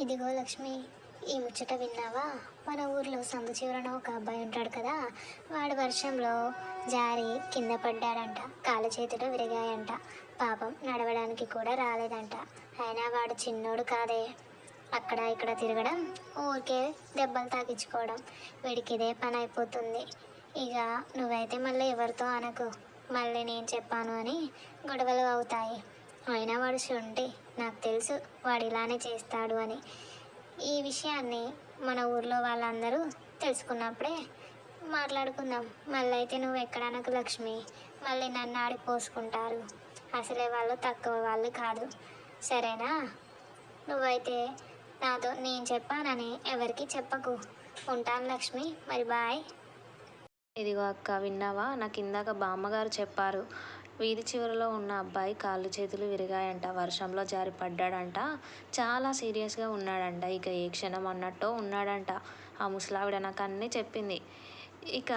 ఇదిగో లక్ష్మి, ఈ ముచ్చట విన్నావా? మన ఊర్లో సందు చివరన ఒక అబ్బాయి ఉంటాడు కదా, వాడు వర్షంలో జారి కింద పడ్డాడంట. కాళ్ళు చేతులు విరిగాయంట. పాపం నడవడానికి కూడా రాలేదంట. అయినా వాడు చిన్నోడు కాదే. అక్కడ ఇక్కడ తిరగడం, ఊరికే దెబ్బలు తాకించుకోవడం, వీడికి ఇదే పని అయిపోతుంది. ఇక నువ్వైతే మళ్ళీ ఎవరితో అనకు, మళ్ళీ నేను చెప్పాను అని గొడవలు అవుతాయి. అయినా వాడు శుంఠి, నాకు తెలుసు వాడు ఇలానే చేస్తాడు అని. ఈ విషయాన్ని మన ఊర్లో వాళ్ళందరూ తెలుసుకున్నప్పుడే మాట్లాడుకుందాం. మళ్ళీ అయితే నువ్వు ఎక్కడనకు లక్ష్మి, మళ్ళీ నన్ను ఆడిపోసుకుంటారు. అసలే వాళ్ళు తక్కువ వాళ్ళు కాదు, సరేనా? నువ్వైతే నాతో నేను చెప్పానని ఎవరికి చెప్పకు. ఉంటాను లక్ష్మి, మరి బాయ్. ఇదిగో అక్క, విన్నావా? నాకు ఇందాక బామ్మగారు చెప్పారు, వీధి చివరలో ఉన్న అబ్బాయి కాళ్ళు చేతులు విరిగాయంట, వర్షంలో జారి పడ్డాడంట, చాలా సీరియస్గా ఉన్నాడంట. ఇక ఏ క్షణం అన్నట్టు ఉన్నాడంట. ఆ ముసలావిడ నాకు అన్నీ చెప్పింది. ఇక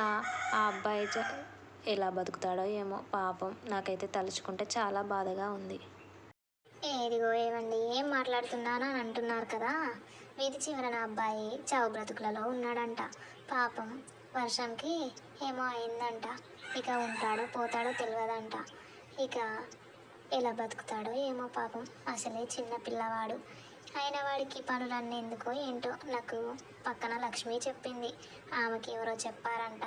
ఆ అబ్బాయి ఎలా బతుకుతాడో ఏమో పాపం. నాకైతే తలుచుకుంటే చాలా బాధగా ఉంది. ఏదిగో ఏమండి, ఏం మాట్లాడుతున్నాను అని అంటున్నారు కదా. వీధి చివరన అబ్బాయి చావు బ్రతుకులలో ఉన్నాడంట. పాపం వర్షంకి ఏమో అయిందంట. ఇక ఉంటాడో పోతాడో తెలియదంట. ఇక ఎలా బతుకుతాడో ఏమో పాపం. అసలే చిన్న పిల్లవాడు. అయిన వాడికి పనులన్నీ ఎందుకో ఏంటో. నాకు పక్కన లక్ష్మి చెప్పింది, ఆమెకి ఎవరో చెప్పారంట.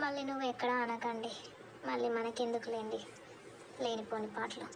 మళ్ళీ నువ్వు ఎక్కడ అనకండి, మళ్ళీ మనకెందుకులేండి లేనిపోని పాటలు.